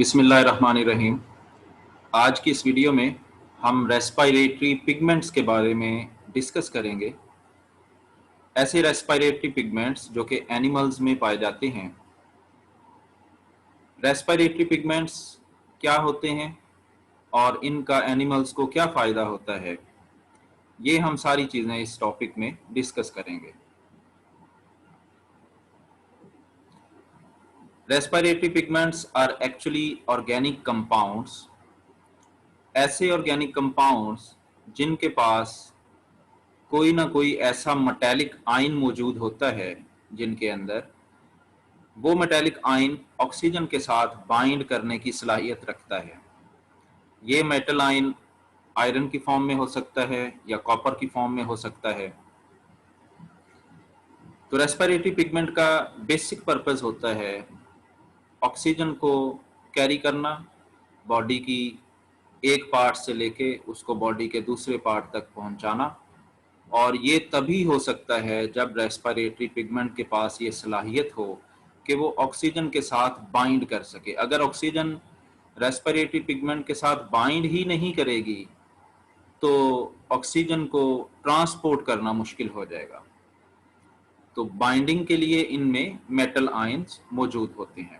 बिस्मिल्लाहिर्रहमानिर्रहीम। आज की इस वीडियो में हम रेस्पिरेटरी पिगमेंट्स के बारे में डिस्कस करेंगे। ऐसे रेस्पिरेटरी पिगमेंट्स जो कि एनिमल्स में पाए जाते हैं। रेस्पिरेटरी पिगमेंट्स क्या होते हैं और इनका एनिमल्स को क्या फ़ायदा होता है, ये हम सारी चीज़ें इस टॉपिक में डिस्कस करेंगे। Respiratory pigments are actually organic compounds. ऐसे ऑर्गेनिक कंपाउंड्स जिनके पास कोई ना कोई ऐसा मेटालिक आयन मौजूद होता है, जिनके अंदर वो मेटालिक आयन ऑक्सीजन के साथ बाइंड करने की सलाहियत रखता है। ये मेटल आयन आयरन की फॉर्म में हो सकता है या कॉपर की फॉर्म में हो सकता है। तो रेस्पिरेटरी पिगमेंट का बेसिक पर्पस होता है ऑक्सीजन को कैरी करना, बॉडी की एक पार्ट से लेके उसको बॉडी के दूसरे पार्ट तक पहुंचाना। और ये तभी हो सकता है जब रेस्पिरेटरी पिगमेंट के पास ये सलाहियत हो कि वो ऑक्सीजन के साथ बाइंड कर सके। अगर ऑक्सीजन रेस्पिरेटरी पिगमेंट के साथ बाइंड ही नहीं करेगी तो ऑक्सीजन को ट्रांसपोर्ट करना मुश्किल हो जाएगा। तो बाइंडिंग के लिए इनमें मेटल आयंस मौजूद होते हैं।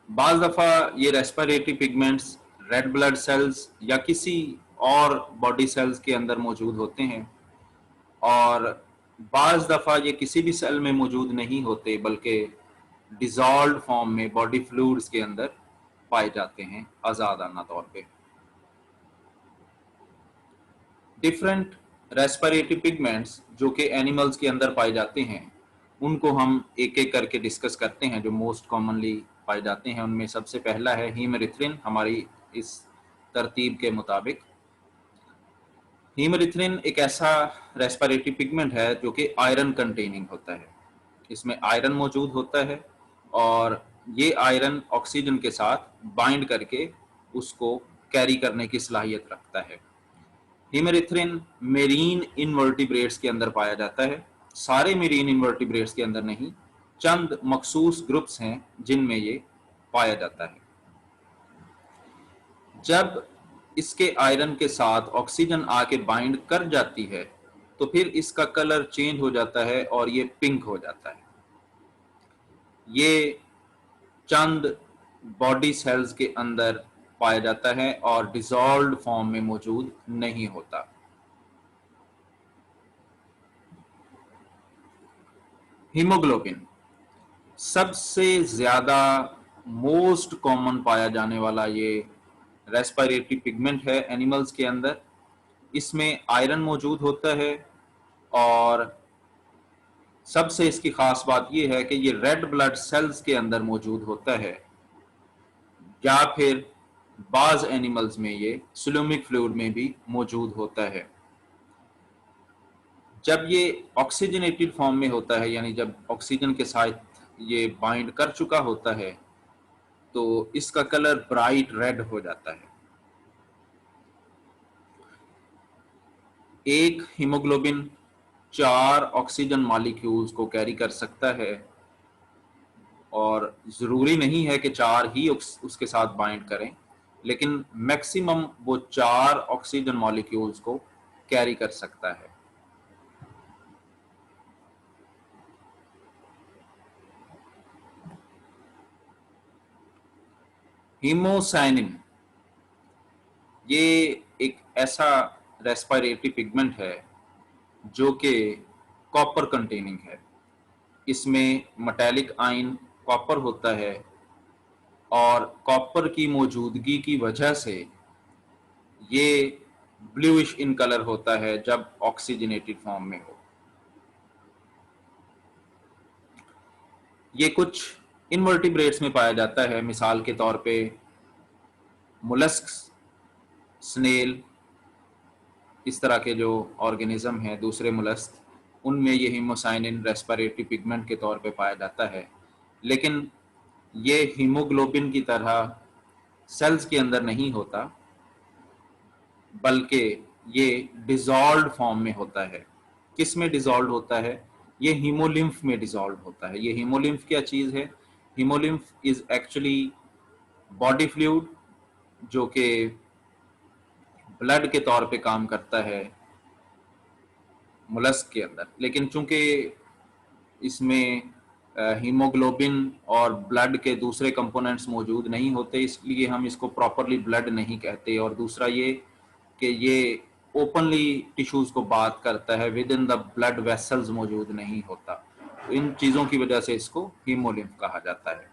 बाज़ दफ़ा ये respiratory pigments red blood cells या किसी और बॉडी सेल्स के अंदर मौजूद होते हैं, और बाज़ दफ़ा ये किसी भी सेल में मौजूद नहीं होते बल्कि डिज़ॉल्व्ड फॉर्म में बॉडी फ्लूइड्स के अंदर पाए जाते हैं आज़ादाना तौर पे। डिफरेंट रेस्पिरेटरी पिगमेंट्स जो कि एनिमल्स के अंदर पाए जाते हैं, उनको हम एक एक करके डिस्कस करते हैं। जो मोस्ट कॉमनली पाए जाते हैं उनमें सबसे पहला है हीमेरिथ्रिन। हमारी इस तरतीब के मुताबिक हीमेरिथ्रिन एक ऐसा रेस्पिरेटरी पिगमेंट है जो कि आयरन कंटेनिंग होता है। इसमें आयरन मौजूद होता है और ये आयरन ऑक्सीजन के साथ बाइंड करके उसको कैरी करने की सलाहियत रखता है। हीमेरिथ्रिन मेरीन इनवर्टिब्रेट्स के अंदर पाया जाता है। सारे मेरीन इनवर्टिब्रेट्स के अंदर नहीं, चंद मखसूस ग्रुप्स हैं जिनमें ये पाया जाता है। जब इसके आयरन के साथ ऑक्सीजन आके बाइंड कर जाती है तो फिर इसका कलर चेंज हो जाता है और ये पिंक हो जाता है। ये चंद बॉडी सेल्स के अंदर पाया जाता है और डिसॉल्व्ड फॉर्म में मौजूद नहीं होता। हीमोग्लोबिन सबसे ज्यादा मोस्ट कॉमन पाया जाने वाला ये रेस्पिरेटरी पिगमेंट है एनिमल्स के अंदर। इसमें आयरन मौजूद होता है और सबसे इसकी खास बात यह है कि ये रेड ब्लड सेल्स के अंदर मौजूद होता है, या फिर बाज एनिमल्स में ये सुलूमिक फ्लूइड में भी मौजूद होता है। जब ये ऑक्सीजनेटेड फॉर्म में होता है, यानी जब ऑक्सीजन के साथ ये बाइंड कर चुका होता है, तो इसका कलर ब्राइट रेड हो जाता है। एक हीमोग्लोबिन 4 ऑक्सीजन मॉलिक्यूल्स को कैरी कर सकता है, और ज़रूरी नहीं है कि 4 ही उसके साथ बाइंड करें, लेकिन मैक्सिमम वो 4 ऑक्सीजन मॉलिक्यूल्स को कैरी कर सकता है। हीमोसाइनिन ये एक ऐसा रेस्पिरेटरी पिगमेंट है जो कि कॉपर कंटेनिंग है। इसमें मेटालिक आयन कॉपर होता है और कॉपर की मौजूदगी की वजह से ये ब्लूइश इन कलर होता है जब ऑक्सीजनेटेड फॉर्म में हो। ये कुछ इनवर्टिब्रेट्स में पाया जाता है, मिसाल के तौर पे मोलस्क, स्नेल, इस तरह के जो ऑर्गेनिज्म हैं, दूसरे मोलस्क, उनमें ये हीमोसाइनिन रेस्पिरेटरी पिगमेंट के तौर पे पाया जाता है। लेकिन ये हीमोग्लोबिन की तरह सेल्स के अंदर नहीं होता, बल्कि ये डिसॉल्व्ड फॉर्म में होता है। किस में डिसॉल्व होता है? ये हीमोलिम्फ में डिसॉल्व होता है। ये हीमोलिम्फ क्या चीज है? Haemolymph is actually body fluid जो कि ब्लड के तौर पे काम करता है मोलस्क के अंदर, लेकिन चूंकि इसमें हीमोग्लोबिन और ब्लड के दूसरे कंपोनेंट्स मौजूद नहीं होते, इसलिए हम इसको प्रॉपरली ब्लड नहीं कहते। और दूसरा ये कि ये ओपनली टिश्यूज को बात करता है, with in the blood vessels मौजूद नहीं होता। इन चीज़ों की वजह से इसको हीमोलिम्फ कहा जाता है।